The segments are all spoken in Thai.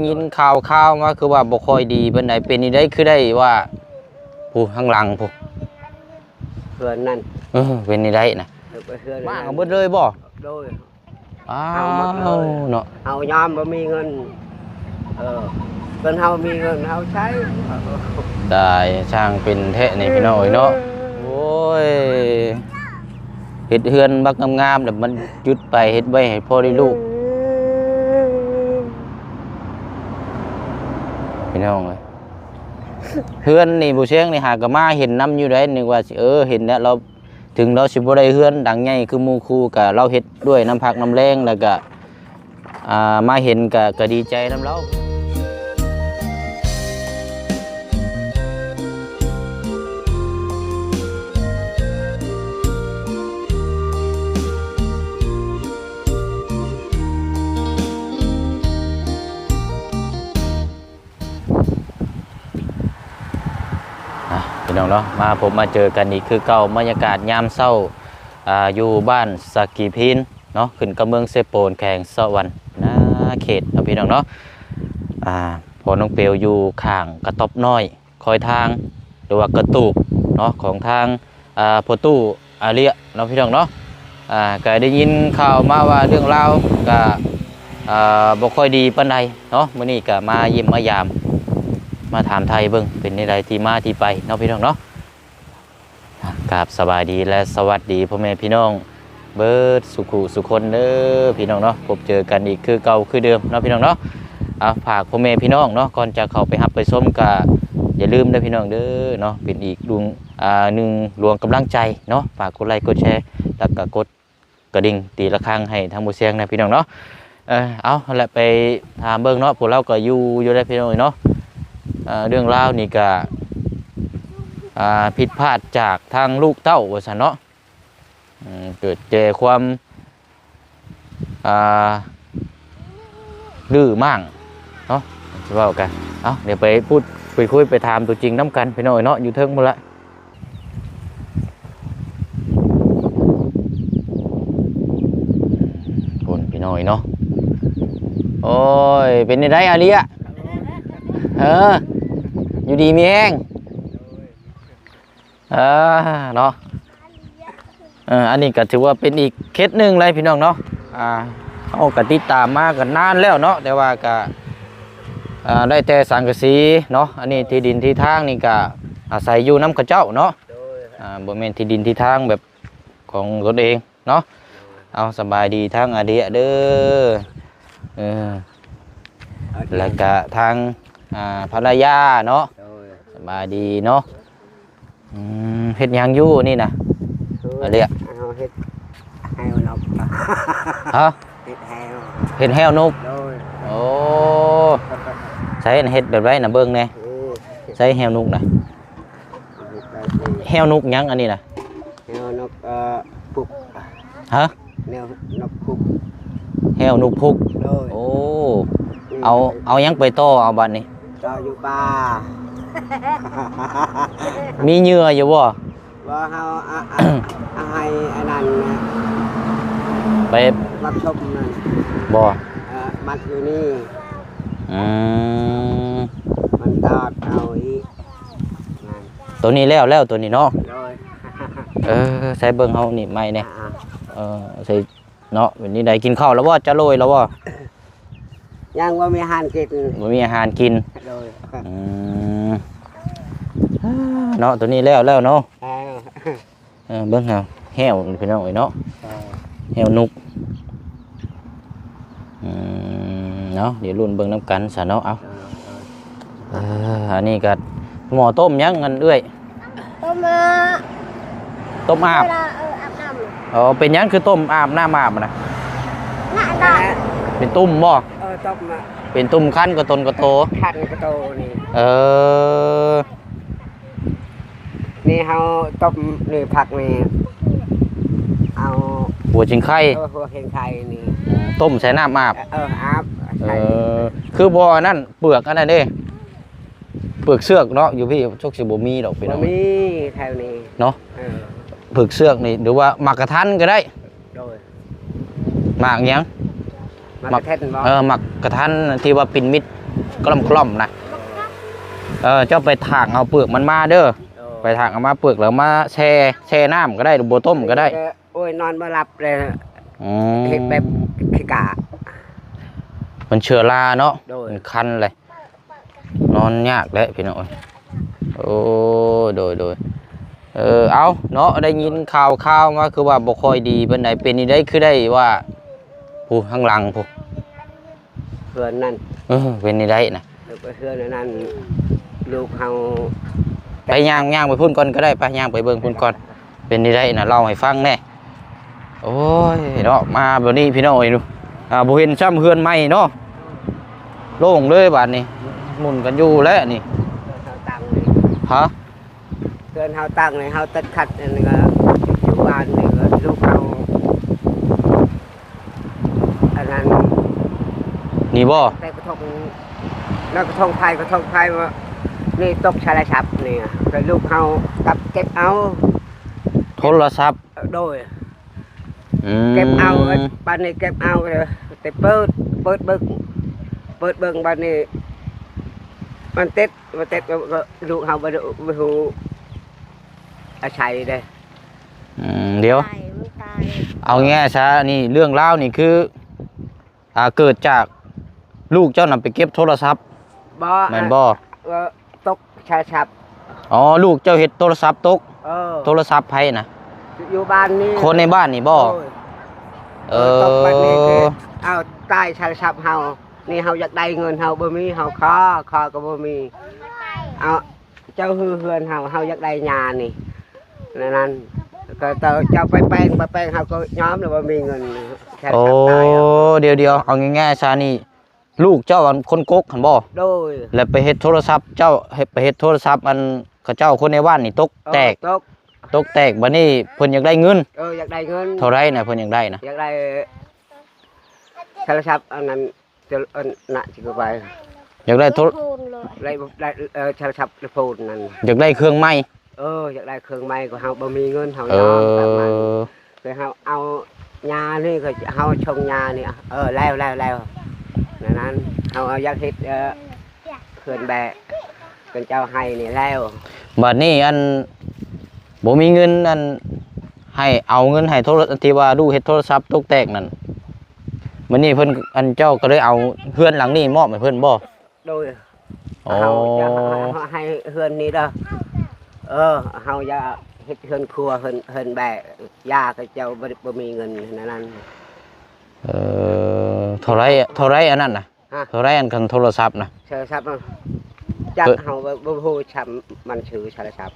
ยินข่าวมาคือว่าบ่ค่อยดีปานใดเป็นนี่ได้คือได้ว่าผู้ข้างหลังผู้เพื่อนนั่นเป็นนี่ได้นะมาเอาเบิดเลยบ่โดยเอาเนาะเอายอมบ่มีเงินเงินเฮามีเงินเฮาใช้ได้ช่างเป็นแท้นี่พี่น้อยเนาะโอ้ยเฮ็ดเฮือนบักงามๆแต่มันจุดไปเฮ็ดไว้ให้พ่อได้ลูกพี่น้องเอ้ยเฮือนนี่บ่เชียงนี่หากะมาเห็นนำอยู่ได้นึกว่าสิเห็นแล้วเราถึงเราสิบ่ได้เฮือนดังใหญ่คือหมู่คู่ก็เราเฮ็ดด้วยน้ำพักน้ำแรงแล้วก็มาเห็นก็ดีใจนำเราพี่น้องเนาะมาผมมาเจอกันอีกคือเก่าบรรยากาศยามเช้าอยู่บ้านสกีพินเนาะขึ้นกับเมืองเซโปนแข่งสวรรค์นาเขตพี่น้องเนาะพอน้องเปียวอยู่ข้างกระต๊อบน้อยคอยทางหรือว่ากระตูกเนาะของทางโพตู้อาเรียเนาะพี่น้องเนาะก็ได้ยินข่าวมาว่าเรื่องราวก็บ่ค่อยดีปานใดเนาะมื้อนี้ก็มาเยี่ยมมายามมาถามไทยเบิ่งเป็นในใดที่มาที่ไปเนาะพี่น้องเนาะกราบสบายดีและสวัสดีพ่อแม่พี่น้องเบิดสุขุสุคนเด้อพี่น้องเนาะพบเจอกันอีกคือเก่าคือเดิมเนาะพี่น้องเนาะฝากพ่อแม่พี่น้องเนาะก่อนจะเข้าไปหับไปส้มก็อย่าลืมเด้อพี่น้องเด้อเนาะเป็นอีกดวงหนึ่งดวงกำลังใจเนาะฝากกดไลค์กดแชร์แล้วก็กดกระดิ่งตีระฆังให้ทางผู้เสียงนะพี่น้องเนาะเอาละไปถามเบิ่งเนาะพวกเราก็อยู่ได้พี่น้องเนาะเรื่องราวนี่ก็ผิดพลาดจากทางลูกเต้าว่าซั่นเนาะเกิดเจอความดื้อมั่งเนาะสิเว้ากันเดี๋ยวไปพูดคุยไปถามตัวจริงน้ำกันพี่น้อยเนาะอยู่เทิงหมดละคนพี่น้อยเนาะโอ้ยเป็นไงได้อาเลียอยู่ดีมีแห้งเนาะอันนี้ก็ถือว่าเป็นอีกเคสหนึ่งเลยพี่น้องเนาะเอากติดตามมากันนานแล้วเนาะแต่ว่าก็ได้แต่สังกะสีเนาะอันนี้ที่ดินที่ทางนี่ก็อาศัยอยู่น้ำกระเจ้าเนาะบ่แม่นที่ดินที่ทางแบบของตนเองเนาะเอาสบายดีทางอาเดียเด้อแล้วก็ทางภรรยาเนาะสบายดีเนาะเฮ็ดหยังอยู่นี่นะอะไรอ่ะเฮ็ดแฮวนกฮะเฮ็ดแฮวนกโอ้ใช้เฮ็ดแบบไรนะเบิ่งแน่ใช้แฮวนกนะแฮวนกยังอันนี้นะแฮวนกพุกฮะแนวนกพุกแฮวนกพุกโอ้เอายังไปต่อเอาบัดนี้ต่ออยู่ป่ามีเหยื่ออยู่บ่ว่าเฮาให้อันนั้นไปรับชมนั่นบ่มัดอยู่นี่มันตอดเอาอีกตัวนี้แล้วตัวนี้เนาะใส่เบิ่งเฮานี่ไม่เนี่ยใส่เนาะวันนี้ได้กินข้าวแล้วบ่จะโรยแล้วบ่ยังว่ามีอาหารกินบ่มีอาหารกินเนาะตัวนี้แล้วเนาะเบิ่งเอาแห้วพี่น้องเนาะแห้วนุกเนาะเดี๋ยวรุ่นเบิ่งน้ำกันซะเนาะเอาอันนี้ก็หม้อต้มยังเงินเอื้อยต้มอาบเป็นยังคือต้มอาบน้ำอาบนะเป็นตุ่มบ่ต้มเป็นตุ่มคั้นกระตนกระโตคั้นกระโตนี่นี่เฮาต้มหรือผักนี่เอาหัวชิงไข่หัวชิงไข่นี่ต้มใส่น้ำอาบอาบคือบ่อนั่นเปลือกอันนั้นเด้เปลือกเสือกเนาะอยู่พี่โชคสิบ่มีดอกพี่น้องมีแถวนี้เนาะเปลือกเสือกนี่หรือว่าหมักกระทันก็ได้หมักยังหมักกระทันหมักกระทันที่ว่าปิ่นมิด กล่อมๆนะเจ้าไปถางเอาเปลือกมันมาเด้อไปถางเอามาเปลือกแล้วมาแช่น้ำก็ได้หรือบัวต้มก็ได้โอ้ยนอนมาหลับเลยเห็ดแบบขี้กะมันเชื้อราเนาะมันคันเลยนอนยากเลยพี่น้องโอ้โดยเอาเนาะได้ยินข่าวมาคือว่าบ่ค่อยดีเป็นไหนเป็นนี่ได้คือได้ว่าผู้ข้างหลังผู้เพื่อนนั่นเป็นนี่ได้นะเพื่อนนั่นลูกเขาไปย่างไปพุ่นก่อนก็ได้ไปย่างไปเบิ่งพุ่นก่อนเป็นนี่ได้นะเล่าให้ฟังแน่โอ้ยเนาะมาแบบนี้พี่น้องดูบ่เห็นซ้ำเฮือนใหม่เนาะโล่งเลยบาดนี้หมุนกันอยู่แล้วนี่ฮะเพื่อนเขาตั้งเลยเขาตัดขัดนี่ก็อยู่บ้านนี่ก็ลูกเขาอันนั้นนี่บ่แต่กระทงแล้วกระทงไทยว่านี่ตกชาลชับนี่แต่ลูกเขากับเก็บเอาโทรศัพท์โดยเก็บเอาบ้านนี้เก็บเอาแต่เปิดเบิ่งบ้านนี้มันเต็ดลูกเขาไปดูอาชัยเด้เดี๋ยวเอาแง่ซะนี่เรื่องเล่านี่คือเกิดจากลูกเจ้านำไปเก็บโทรศัพท์แม่นบ่ตกชาชับอ๋อลูกเจ้าเฮ็ดโทรศัพท์ตกโทรศัพท์ไผนะอยู่บ้านนี้คนในบ้านนี่บ่ตกบ้านนี้เอาใต้ชาชับเฮานี่เฮาอยากได้เงินเฮาบ่มีเฮาขอก็บ่มีเอาเจ้าเฮือนเฮาอยากได้ญานี่นั้นก็เจ้าไปแป้งเฮาก็ย้อมแล้วบ่มีเงินโอ้เดี๋ยวเอาง่ายๆซะนี่ลูกเจ้าคนกกหั่นบ่โดยแล้วไปเฮ็ดโทรศัพท์เจ้าไปเฮ็ดโทรศัพท์อันเขาเจ้าคนในบ้านนี่ตกแตกบัดนี้เพิ่นอยากได้เงินอยากได้เงินเท่าไรน่ะเพิ่นอยากได้น่ะอยากได้โทรศัพท์อันนั้นจะน่ะสิก็ไปอยากได้ได้โทรศัพท์โฟนนั่นอยากได้เครื่องใหม่อยากได้เครื่องใหม่ก็เฮาบ่มีเงินเฮายอมแบบนั้นคือเฮาเอาญานี่ก็เฮาชงญานี่แล้วนั้นเอาอยากเฮ็ดเขื่อนแบะเป็นเจ้าให้นี่แล้วบัดนี้อันบ่มีเงินอันให้เอาเงินให้โทรที่ว่าดูเฮ็ดโทรศัพท์ตกแตกนั่นมื้อนี้เพิ่นอันเจ้าก็เลยเอาเฮือนหลังนี้มอบให้เพิ่นบ่โดยเฮาจะให้เฮือนนี้เด้อเฮาจะเฮ็ดเฮือนครัวเฮือนแบะย่าก็เจ้าบ่มีเงินนั้นเท่าไรอันนั้นน่ะเท่าไรอันคันโทรศัพท์น่ะโทรศัพท์จักเฮาบ่ฮู้ช้ำมันชื่อโทรศัพท์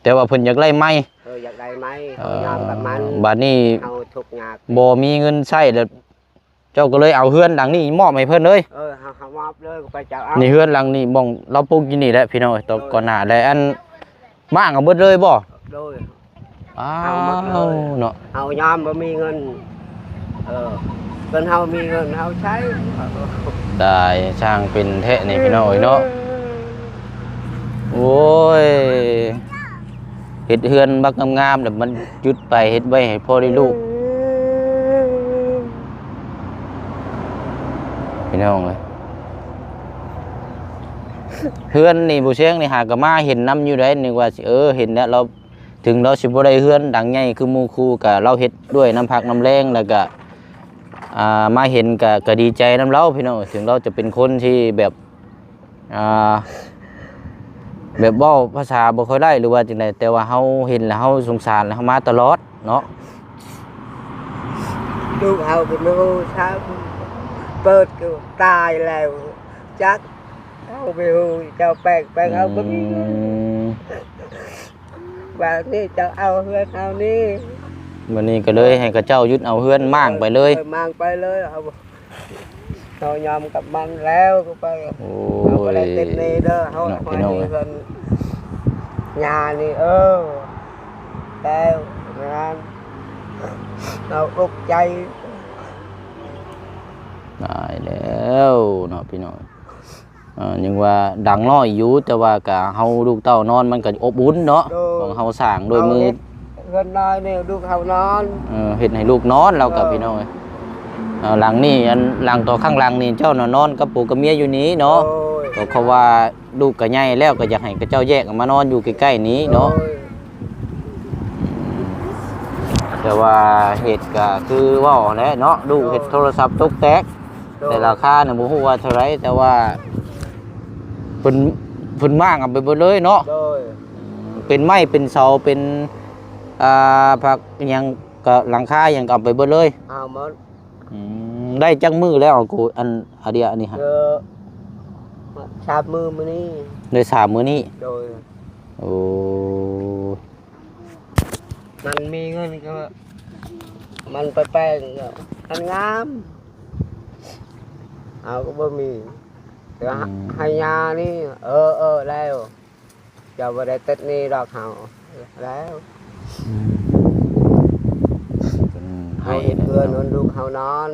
แต่ว่าเพิ่นอยากได้ไม้อยากได้ไม้เฮายอมกับมันบัดนี้เฮาทุกข์ยากบ่มีเงินใช้แล้วเจ้าก็เลยเอาเฮือนหลังนี้มอบให้เพิ่นเลยเฮามอบเลยไปเจ้าเอานี่เฮือนหลังนี้มองเราปลูกอยู่นี่แหละพี่น้องตอนก่อนหน้าได้อันบ้างเอาเบิดเลยบ่โดยเอาเนาะเฮายอมบ่มีเงินเงินเฮามีเงินเฮาใช้ได้ช่างเป็นแท้นี่พี่น้องเนาะโอ้ยเฮ็ดเฮือนบักงามๆแล้วมันหยุดไปเฮ็ดไว้ให้พ่อได้ลูกพี่น้องเอ้ยเฮือนนี่ผู้เชียงนี่หากะมาเห็นน้ำอยู่ได้นึกว่าสิเห็นแล้วเราถึงเราสิบ่ได้เฮือนดังใหญ่คือหมู่คู่ก็เราเฮ็ดด้วยน้ำพักน้ำแรงแล้วก็มาเห็นก็ดีใจน้ำเราพี่น้องถึงเราจะเป็นคนที่แบบแบบเว้าภาษาบ่ค่อยได้หรือว่าจังได๋แต่ว่าเฮาเห็นแล้วเฮาสงสารแล้วเฮามาตลอดเนาะลูกเฮาก็บ่ฮู้ช้าเปิดก็ตายแล้วจักเอาไปฮู้เจ้าแป้งเอาบ่มีว่านี่เจ้าเอาเฮือนเอานี่วันนี้ก็เลยให้กับเจ้ายึดเอาเฮือนมั่างไปเลยมั่างไปเลยเอายอมกับมันแล้วก็ไปเอาไปได้ติดนี่เด้อเขาให้เงินญานี่แล้วงานเราอุกใจได้แล้วเนาะพี่น้องยังว่าดังน้อยอยู่แต่ว่ากะเฮาลูกเต้านอนมันก็อบอุ่นเนาะของเฮาสร้างโดยมือเงินน้อยนี่ลูกเฮานอนเฮ็ดให้ลูกนอนเรากับพี่น้อง หลังนี่อันหลังต่อข้างหลังนี่เจ้าน่ะนอนกับปู่กับเมียอยู่นี้เนาะก็เขาว่าลูกก็ใหญ่แล้วก็อยากให้กับเจ้าแยกออกมานอนอยู่ใกล้ๆนี้เนาะแต่ว่าเหตุก็คือว่าแหละเนาะลูกเฮ็ดโทรศัพท์ตกแตกแต่ราคาเนี่ยบ่ฮู้ว่าเท่าไหร่แต่ว่าเพิ่นมากเอาไปเบิดเลยเนาะเป็นไม้เป็นเสาเป็นผักหยังก็หลังคาหยังก็เอาไปเบิดเลยเอาหมดได้จักมือแล้วกูอันเดียวอันนี้ฮะชาบมือมื้อนี้ได้3มื้อนี้โดยโอ้มันมีเงินก็มันไปแป้งมันงามเอาก็บ่มีแต่ให้ยานี่แล้วจะบ่ได้ติดนี่ดอกเฮาแล้วให้เพื่อนนอนลูกเฮานอน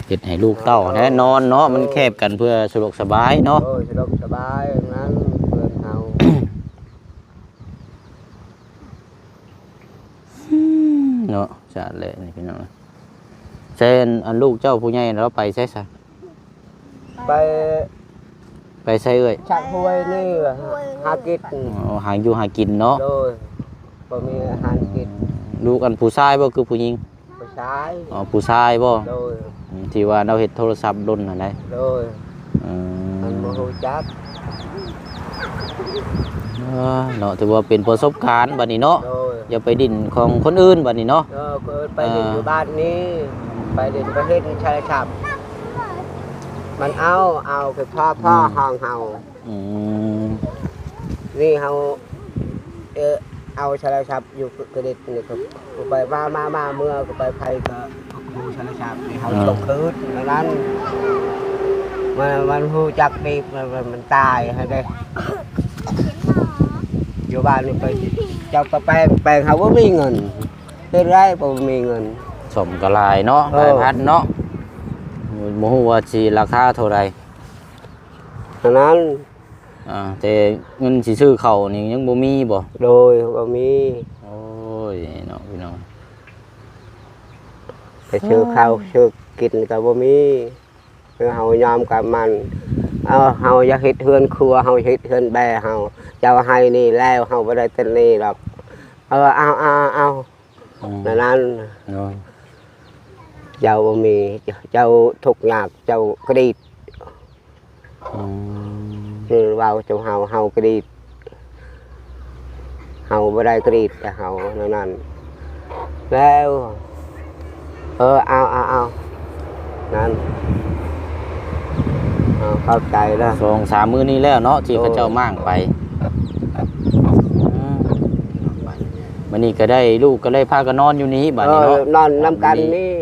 เฮ็ดให้ลูกเต้าแน่นอนเนาะมันแคบกันเพื่อสะดวกสบายเนาะสะดวกสบายนั้นเพื่อนเฮาเนาะจัดเลยนี่พี่น้องเช่นอันลูกเจ้าผู้ใหญ่เราไปใช่ซะไปใช่เอ้ยชักห้วยนี่หากินหาอยู่หากินเนาะโดยบ่มีอาหารกินลูกอันผู้ชายบ่คือผู้หญิงผู้ชายผู้ชายบ่โดยที่ว่าเราเฮ็ดโทรศัพท์ดนนั่นแหละโดยมันบ่ฮู้จักเนาะถือว่าเป็นประสบการณ์บัดนี้เนาะอย่าไปดิ้นของคนอื่นบัดนี้เนาะไปดิ้นอยู่บ้านนี้ไปดิ้นไปเฮ็ดชายฉับมันเอาคือพ่อห้องเฮานี่เฮาเอาชายฉับอยู่กระดิษนี่ก็ไปมาเมื่อก็ไปไผก็ฮู้ชายฉับนี่เฮาตกคืนนั้นมันฮู้จักดีมันตายให้ได้อยู่บ้านนี่ไปเจ้าก็แปลงเขาบ่มีเงินเฮ็ดไรบ่มีเงินสมกะลายเนาะหลายพันเนาะบ่ฮู้ว่าสิราคาเท่าใดฉะนั้นแต่เงินสิซื้อข้าวนี่ยังบ่มีบ่โดยบ่มีโอ้ยเนาะพี่น้องไปซื้อข้าวซื้อกินก็บ่มีเฮายอมกับมันเฮาอยากเฮ็ดเฮือนครัวเฮาเฮ็ดเฮือนแบ่เฮาเจ้าให้นี่แล้วเฮาบ่ได้เต็มนี่หรอกเอานั้นเจ้าบ่มีเจ้าทุกข์ยากเจ้ากระดิษคือว่าเจ้าเฮากระดิษเฮาบ่ได้กระดิษแต่เฮานั้นแล้วเอานั้นเข้าใจแล้ว2-3 มื้อนี้แล้วเนาะที่เขาเจ้ามั่งไปวันนี้ก็ได้ลูกก็เลยพากันนอนอยู่นี้บัดนี้เนาะนอนนำกันนี่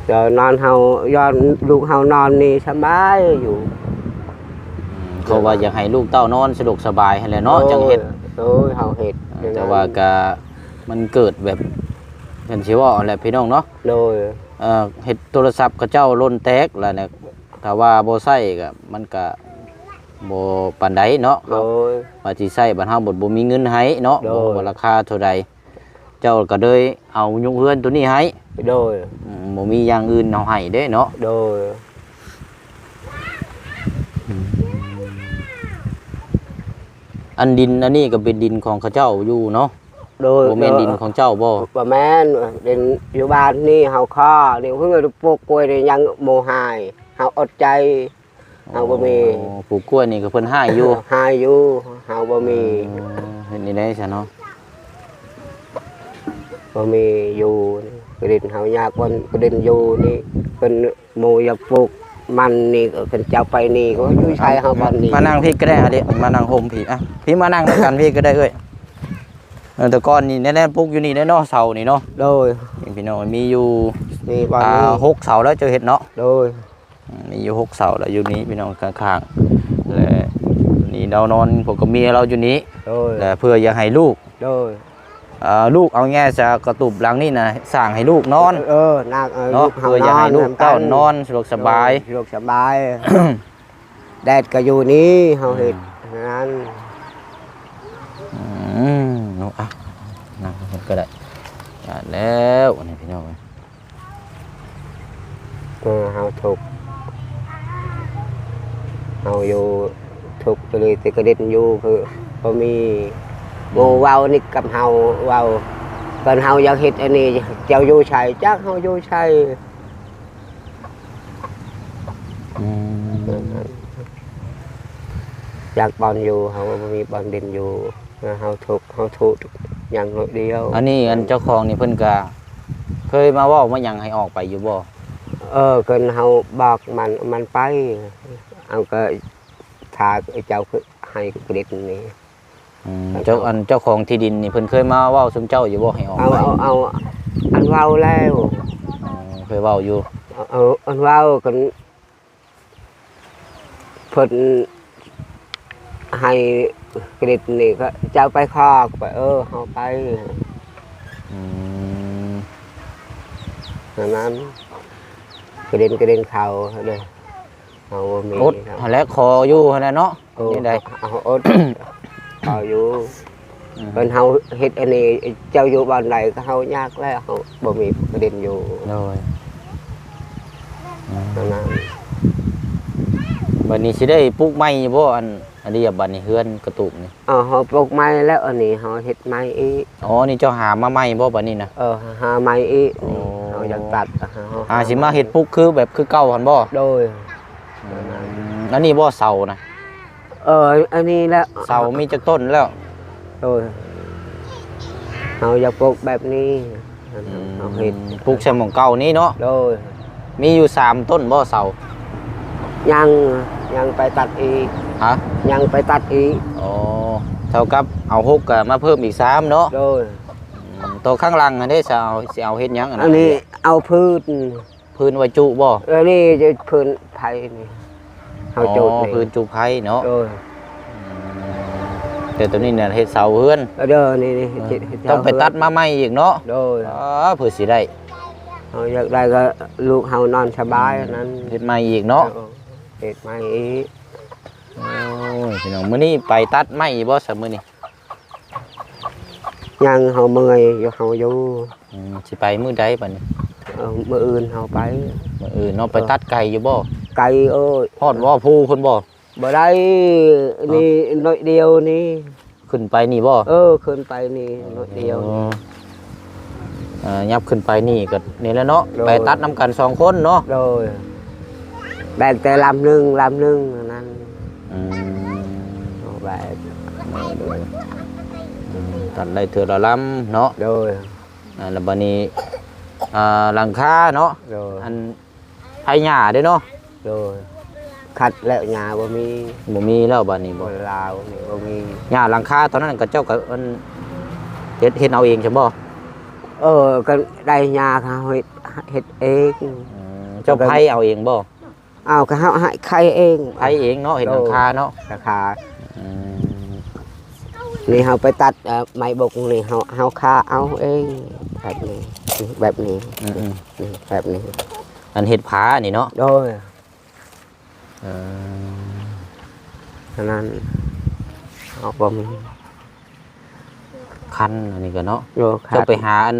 เดี๋ยวนอนเฮาย้อนลูกเฮานอนนี่สบายอยู่เขาว่าอยากให้ลูกเต้านอนสะดวกสบายให้แหละเนาะจังเฮ็ดเฮาเฮ็ดแต่ว่าก็มันเกิดแบบเพิ่นสิว่าแหละพี่น้องเนาะโดยเฮ็ดโทรศัพท์เขาเจ้าล่นแตกแล้วเนี่ยถ้าว่าบ่ใช้ก็มันก็บ่ปานใดเนาะว่าสิใช้บัดเฮาบ่มีเงินให้เนาะบ่ว่าราคาเท่าใดเจ้าก็เลยเอายุงเฮือนตัวนี้ให้โดยบ่มีอย่างอื่นเอาให้เด้เนาะโดยอันดินอันนี้ก็เป็นดินของเขาเจ้าอยู่เนาะโดยบ่แม่นดินของเจ้าบ่แม่นดินอยู่บ้านนี่เฮาข้อนี่เพิ่งปลูกกล้วยนี่ยังบ่หายเฮาอดใจเฮาบ่มีปลูกกล้วยนี่ก็เพิ่นหายอยู่หายอยู่เฮาบ่มีเฮ็ดนี่ได้ซะเนาะบ่มีอยู่กระดินเฮายากวันกระดินอยู่นี่เพิ่นโมยปลูกมันนี่ก็เพิ่นเจ้าไปนี่ก็อยู่ชายเฮาบ้านนี่มานั่งพี่ก็ได้ฮะเด้มานั่งห่มพี่พี่มานั่งด้วยกันพี่ก็ได้เอ้ยแต่ก่อนนี่แน่ๆปลูกอยู่นี่แน่เนาะเสานี่เนาะโดยพี่น้องมีอยู่นี่บ้านนี้6 เสาแล้วเจอเห็ดเนาะโดยมีอยู่6 เสาแล้วอยู่นี้พี่น้องข้างๆและนี่เรานอนผมกับเมียเราอยู่นี้และเพื่ออยากให้ลูกลูกเอาแง่จะกระตุบหลังนี่นะสั่งให้ลูกนอนเนาะเพื่ออยากให้ลูกเต้านอนสะดวกสบายแดดก็อยู่นี้เฮาเฮ็ดนั้นนั่งก็ได้แล้วนี่พี่น้อง เฮาทุกข์เฮาอยู่ทุกข์เลยแต่กระเด็นอยู่คือบ่มีโมเว้านี่กับเฮาเว้าเพิ่นเฮาอยากเฮ็ดอันนี้เจ้าอยู่ไสจักเฮาอยู่ไส อยากบอลอยู่เขาบ่มีบอลเด่นอยู่เขาถูกอย่างน้อยเดียวอันนี้อันเจ้าของนี่เพิ่นก็เคยมาเว้ามาหยังให้ออกไปอยู่บ่เกินเขาบอกมันไปเอาก็ทาเจ้าคือให้กระเด็นนี่เจ้าเจ้าของที่ดินนี่เพิ่นเคยมาเว้าซุมเจ้าอยู่บ่ให้ออกไปเอาอันเว้าแล้วเคยเว้าอยู่เอาอันเว้ากันเพิ่นให้กระเด็นนี่ก็เจ้าไปคอกไปเอาไปนั้นกระเด็นเขาเลยเอามีอดแล้วคออยู่หั่นน่ะเนาะนี่ได้เอาอดคออยู่เพิ่นเฮาเฮ็ดอันนี้เจ้าอยู่บ้านใดก็เฮายากแล้วเฮาบ่มีกระเด็นอยู่เลยนั้นบัดนี้สิได้ปลูกไม้บ่อันนี้บัดนี้เฮือนกระตุกนี่เฮาปลูกไม้แล้วอันนี้เฮาเฮ็ดไม้อีกนี่เจ้าหามาไม้บ่บัดนี้นะหาไม้อีกเฮาอยากตัดสิมาเฮ็ดปลูกคือแบบคือเก่าหั่นบ่โดยอันนี้บ่เสานะอันนี้แล้วเสามีจักต้นแล้วโดยเฮาอยากปลูกแบบนี้เฮาเฮ็ดปลูกแซมของเก่านี้เนาะโดยมีอยู่3ต้นบ่เสายังไปตัดอีกยังไปตัดอีกเท่ากับเอา6ก็มาเพิ่มอีก3เนาะโดยตัวข้างหลังอันนี้สิเอาเฮ็ดหยังอันนี้เอาพื้นไว้จุบ่นี่จะพื้นไผ่นี่เฮาจุนี่พื้นจุไผ่เนาะแต่ตัวนี้เนี่ยเฮ็ดเสาเฮือนนี่ต้องไปตัดมาใหม่อีกเนาะโดยเพื่อสิได้อยากได้ก็ลูกเฮานอนสบายนั้นเฮ็ดใหม่อีกเนาะเฮ็ดใหม่อีกพี่น้องมื้อนี้ไปตัดไม้บ่ซะมื้อนี้ยังเฮาเมื่อยอยู่เฮาอยู่สิไปมื้อใดบัดนี้มื้ออื่นเฮาไปมื้ออื่นเนาะไปตัดไก่อยู่บ่ไก่ฮอดบ่ภูเพิ่นบ่ได้นี่น้อยเดียวนี่ขึ้นไปนี่บ่ขึ้นไปนี่น้อยเดียวยับขึ้นไปนี่ก็นี่แหละเนาะไปตัดนำกัน2คนเนาะโดยแบ่งแต่ลำหนึ่งนั้นแบบตัดได้เถื่อละลำเนาะโดยแล้วบัดนี้หลังคาเนาะอันไผ่หญ้าเด้เนาะโดยขัดแล้วหญ้าบ่มีแล้วบัดนี้บ่ลาวนี่บ่มีหญ้าหลังคาตอนนั้นก็เจ้าก็เฮ็ดเอาเองใช่บ่ก็ได้หญ้าเขาเฮ็ดเองเจ้าไผ่เอาเองบ่ก็เฮาให้ใครเองไผ่เองเนาะเฮ็ดหลังคาเนาะราคานี่เฮาไปตัดไม้บกนี่เฮาค่าเอาเองแบบนี้แบบนี้อันเฮ็ดผานี่เนาะโดยฉะนั้นเอาบ่มีคันอันนี้ก็เนาะจะไปหาอัน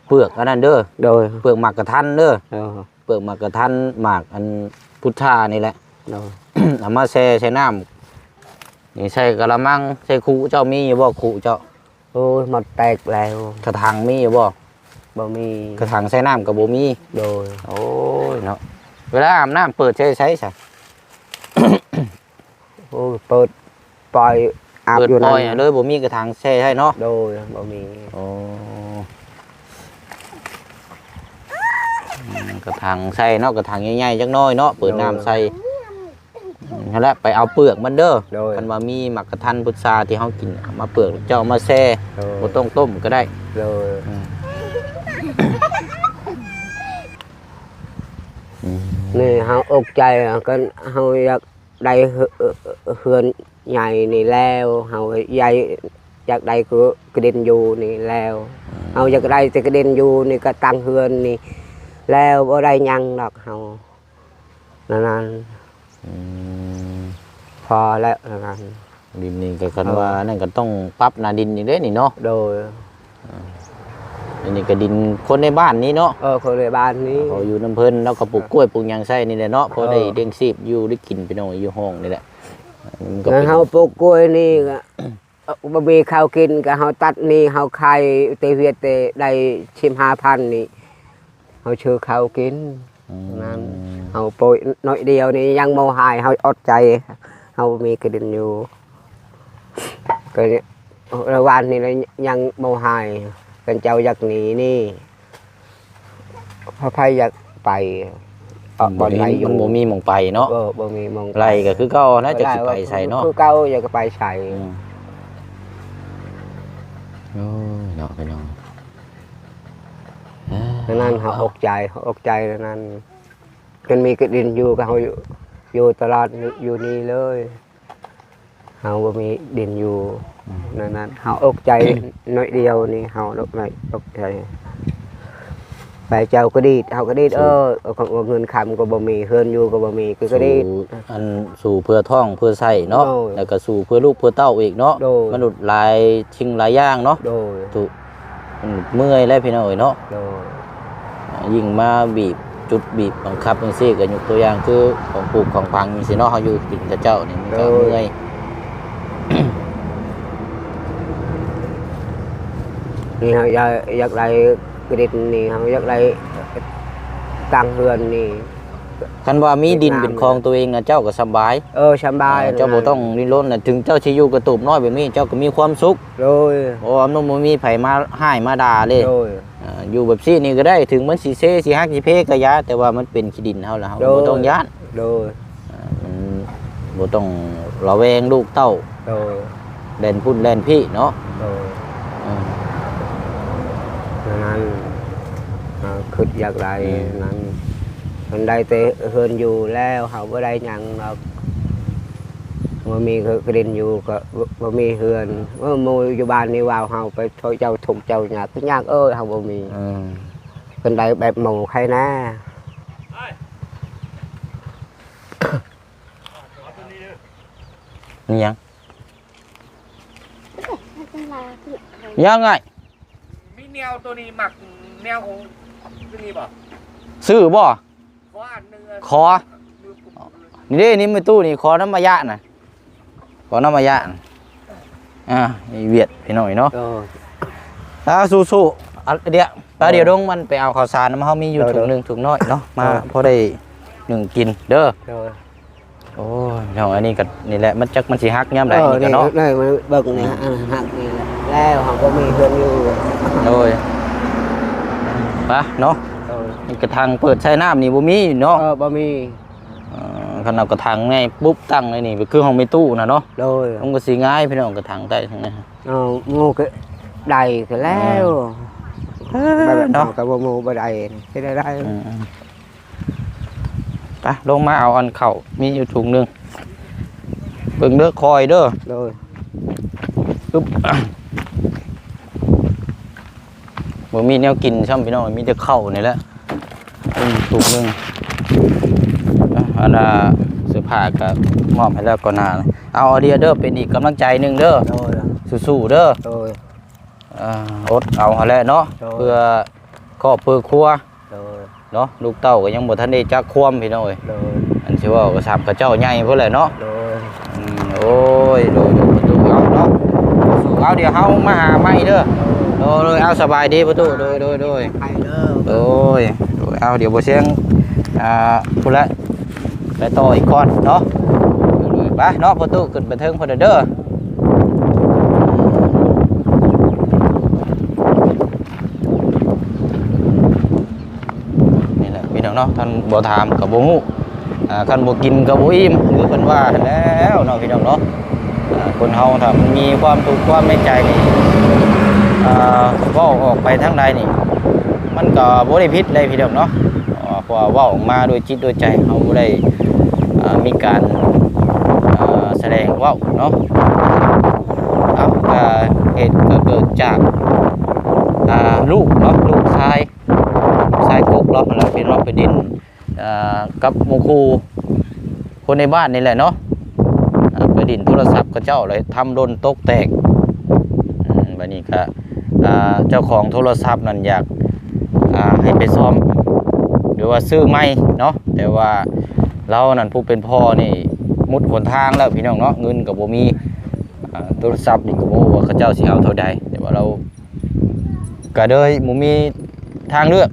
เปลือกอันนั้นเด้อโดยเปลือกหมากกระทันเด้อเปลือกหมากกระทันหมากอันพุทธานี่แหละเอามาแช่น้ำนี่ใส่กะละมังใส่คูเจ้ามีอยู่บ่คูเจ้าหมดแตกแล้วกระถางมีอยู่บ่มีกระถางใส่น้ำกับบ่มีโดยโอ้ยเนาะเวลาอาบน้ำเปิดใช้ใช่เปิดปล่อยอาบอยู่นั่นเลยบ่มีกระถางแช่ใช่เนาะโดยบ่มีกระถางใส่เนาะกระถางใหญ่ๆจักน้อยเนาะเปิดน้ำใส่นั่นแหละไปเอาเปลือกมันเด้อคันว่ามีหมักกระทันพุทราที่เขากินมาเปลือกเจ้ามาแช่บ่ต้องต้มก็ได้นี่เฮาอกใจก็เฮาอยากได้เฮือนใหญ่นี่แล้วเฮาใหญ่อยากได้กระเด็นอยู่นี่แล้วเฮาอยากได้แต่กระเด็นอยู่นี่ก็ตั้งเฮือนนี่แล้วบ่ได้ยังดอกเฮานั่นพอแล้วนั่นดินนี่ก็คันว่านั่นก็ต้องปรับหน้าดินอีกเด้นี่เนาะโดย อันนี้ก็ดินคนในบ้านนี้เนาะ คนในบ้านนี้ เขาอยู่น้ำเพิ่นแล้วก็ปลูกกล้วยปลูกหยังไส้นี่แหละเนาะพอได้เลี้ยงชีพอยู่ได้กินพี่น้องอยู่ห้องนี่แหละมันก็ งั้ เป็น น เฮาปลูกกล้วยนี่ก็บ่มีข้าวกินก็เฮาตัดนี่เฮาขายเตเวียดแต่ได้15,000นี่เฮาชื่อข้าวกินนั่นเฮาโปรยน้อยเดียวนี่ยังบ่หายเฮาอดใจเฮามีกระดินอยู่ก็ระหว่างนี้ยังบ่หายกันเจ้าอยากหนีนี่พระไผอยากไปบ่ไหลอยู่ มันบ่มีหม่องไปเนาะ บ่มีมอง ไล่ก็คือเก่านะจะสิไปใส่เนาะ คือเก่าอยากไปใส่ โอ้ยเนาะพี่น้อง นั่นเขาอกใจนั่นมันมีกระดินอยู่ก็เขาอยู่ตลอดอยู่นี่เลยเขาบ่มีดินอยู่นั่นเขาอกใจน้อยเดียวนี่เขาอกใจไปเจ้าก็ดีดเขาก็ดีดของเงินคำก็บ่มีเฮือนอยู่ก็บ่มีก็ดีด อันสู่เพื่อท่องเพื่อใส่เนาะ โดย แล้วก็สู่เพื่อลูกเพื่อเต้าอีกเนาะ โดย มนุษย์หลายชิงหลายอย่างเนาะ โดย ถูกมันเมื่อยแล้วพี่น้องเอ้ยเนาะ โดย ยิ่งมาบีบจุดบีบบังคับจังซี่ก็ยกตัวอย่างคือของปลูกของพังจังซี่เนาะเฮาอยู่กินกับเจ้านี่มันก็เมื่อย นี่เขาอยากได้กระดินนี่เขาอยากได้ตังเฮือนนี่ คันว่ามีดินเป็นของตัวเองนะเจ้าก็สบาย สบาย เจ้าบ่ต้องดิ้นรนน่ะถึงเจ้าสิอยู่กระตูบน้อยแบบนี้เจ้าก็มีความสุข โดย เพราะว่ามันบ่มีไผมาให้มาด่าเลย โดย อยู่แบบซี่นี่ก็ได้ถึงมันสิเซสิฮักสิเพก็ยาแต่ว่ามันเป็นขี้ดินเฮาแล้วเฮา โดย บ่ต้องย้าน โดย มันบ่ต้องระแวงลูกเต้า โดย แล่นพุ่นแล่นพี่เนาะ โดย อืม นั้นคิดอยากได้นั้นมันได้แต่เฮือนอยู่แล้วเขาบ่ได้หยังหรอกบ่มีกระดินอยู่ก็บ่มีเฮือนหมู่อยู่บ้านนี่ว่าเฮาไปช่วยเจ้าทุกเจ้าหยาก็ยากเฮาบ่มี อืม เพิ่นได้แบบหมู่ใครนะ นี่ยังยังไง มีแนวตัวนี้หมักแนวของตัวนี้ป่ะ ซื้อบ่ เพราะอันเนื้อ ขอนี่เด้นี่ไม่ตู้นี่ขอน้ำมายะน่ะขอน้ำมายะน่ะไอ้เวียดพี่น้อยเนาะ สู้ๆอันเดี๋ยวป้าเดี๋ยวดงมันไปเอาข้าวสารมาเฮามีอยู่ถุงหนึงถุงน้อยเนาะมาพอได้หนึ่งกินเด้อโอ้ยเนาะอันนี้ก็นี่แหละมันจักมันสิฮักยามใดนี่ก็เนาะ นี่มันเบิ่งนี่หักนี่แหละแล้วเขาก็มีเฮือนอยู่ โดยปะเนาะนี่กระถางเปิดใช้น้ำนี่บ่มีเนาะ บ่มี คันเอากระถางไงปุ๊บตั้งไว้นี่คือห้องมีตู้น่ะเนาะ โดย มันก็สิง่ายพี่น้องกระถางใต้ทั้งนั้น งูก็ได้ก็แล้วแบบ เนาะ กับบ่งูบ่ได้สิได้ ไปลงมาเอาอันเข่ามีอยู่ถุงหนึงเบิ่งเด้อคอยเด้อ โดย ปึ๊บบ่มีแนวกินช่ำพี่น้องมีแต่ข้าวนี่แหละถุงหนึงอันน่ะเสื้อผ้าก็มอบให้แล้วก็น่าเอาเดียเด้อเป็นอีกกำลังใจหนึงเด้อ โดย สู้ๆเด้อ โดย อดเอาหั่นแหละเนาะ โดย เพื่อครอบครัว โดย เนาะลูกเต้าก็ยังบ่ทันได้จักความพี่น้องเอ้ย โดย อันสิว่าก็สามกับเจ้าใหญ่พุ่นแหละเนาะ โดย โอ้ยโดยประตูเอาเนาะสู้เอาเดี๋ยวเฮามาหาใหม่เด้อโดยเอาสบายดีประตูโดย ไปเด้อ โดยเอาเดี๋ยวบ่เสียงพุ่นละไปต่ออีกก่อนเนาะไปเนาะประตูขึ้นไปเทิงพุ่นเด้อนี่แหละพี่น้องเนาะท่านบ่ถามก็บ่ฮู้คันบ่กินก็บ่อิ่มคือเพิ่นว่าแล้วเนาะพี่น้องเนาะคนเฮาถ้ามันมีความทุกข์ความในใจนี่เว้าออกไปทางใดนี่มันก็บ่ได้ผิดเลยพี่น้องเนาะเพราะว่าเว้าออกมาโดยจิตโดยใจเฮาบ่ได้มีการแสดงเว้าเนาะเหตุก็เกิดจากลูกเนาะลูกชายกบเนาะแล้วพี่น้องไปดินกับหมู่ครูคนในบ้านนี่แหละเนาะไปดินโทรศัพท์กับเจ้าเลยทำโดนตกแตกบัดนี้ก็ เจ้าของโทรศัพท์นั่นอยากให้ไปซ่อมหรือว่าซื้อใหม่เนาะแต่ว่าเรานั่นผู้เป็นพ่อนี่มุดหนทางแล้วพี่น้องเนาะเงินก็บ่มีโทรศัพท์นี่ก็บ่รู้ว่าเขาเจ้าสิเอาเท่าใดแต่ว่าเราก็เลยบ่มีทางเลือก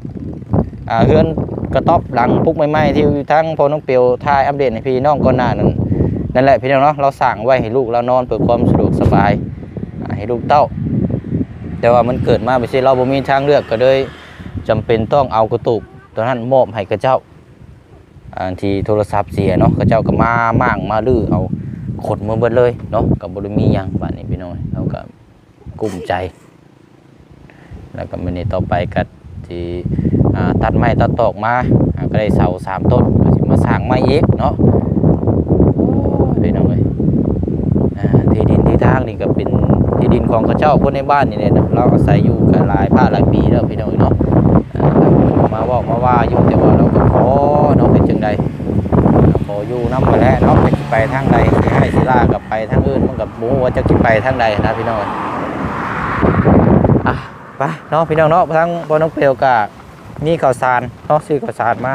เฮือนกระต๊อบหลังปุ๊กใหม่ๆที่ทั้งพ่อน้องเปียวถ่ายอัปเดตให้พี่น้องก่อนหน้านั้นนั่นแหละพี่น้องเนาะเราสร้างไว้ให้ลูกเรานอนเพื่อความสะดวกสบายให้ลูกเต้าแต่ว่ามันเกิดมาไม่ใช่เราบ่มีทางเลือกก็เลยจำเป็นต้องเอากระตุกตอนนั้นมอบให้กับเจ้าที่โทรศัพท์เสียเนาะกับเจ้าก็มามั่างมาลื้อเอาขดมือเบิดเลยเนาะกับบริมีหยังบ้านนี้พี่น้องเราก็กุ้มใจแล้วก็มื้อนี้ต่อไปก็ที่ตัดไม้ตัดตอกมาก็ได้เสา3ต้นก็สิมาสร้างไม้อีกเนาะพี่น้องเอ้ยที่ดินที่ทางนี่ก็เป็นที่ดินของเขาเจ้าคนในบ้านนี่แหละเราอาศัยอยู่กันหลายปีแล้วพี่น้องเนาะมาบอกมาว่าอยู่แต่ว่าเราก็ขอเนาะเป็นจังใดขออยู่น้ำมาแล้วเนาะไปทางใดสิให้สิลากับไปทางอื่นมันกับบูว่าจะไปทางใดนะพี่น้องไปเนาะพี่น้องเนาะทั้งพ่อน้องเปียวกับนี่ข้าวสารเนาะซื้อข้าวสารมา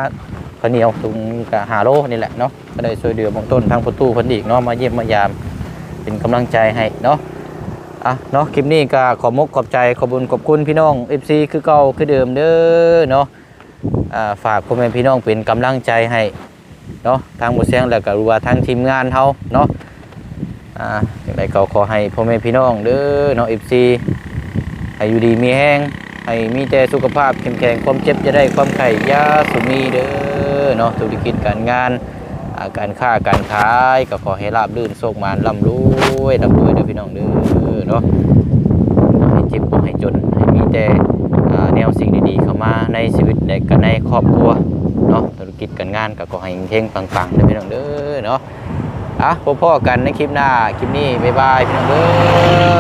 ข้าวเหนียวตรงกับ5 โลนี่แหละเนาะก็ได้ช่วยเดือบางต้นทางประตูพันอีกเนาะมาเยี่ยมมายามเป็นกำลังใจให้เนาะเนาะคลิปนี้ก็ขอมกขอบใจขอบคุญขอบคุณพี่น้อง FC คือเก่าคือเดิมเด้อเนาะฝากพ่อแม่พี่น้องเป็นกำลังใจให้เนาะทางหมู่เสียงแล้วก็รู้ว่าทางทีมงานเฮาเนาะอย่างไรก็ขอให้พ่อแม่พี่น้องเด้อเนาะ FC ให้อยู่ดีมีแห้งให้มีแต่สุขภาพเข้มแข็งความเจ็บจะได้ความไข้ยาสุมีเด้อเนาะธุรกิจการงานการค้าการขายก็ขอให้ราบรื่นโชคมานร่ำรวยเด้อพี่น้องเด้อเนาะให้เจ็บบ่ให้จนให้มีแต่แนวสิ่งดีๆเข้ามาในชีวิตและก็ในครอบครัวเนาะธุรกิจการงานก็ขอให้เฮงๆปังๆเด้อพี่น้องเด้อเนาะพบกันในคลิปหน้าคลิปนี้บ๊ายบายพี่น้องเด้อ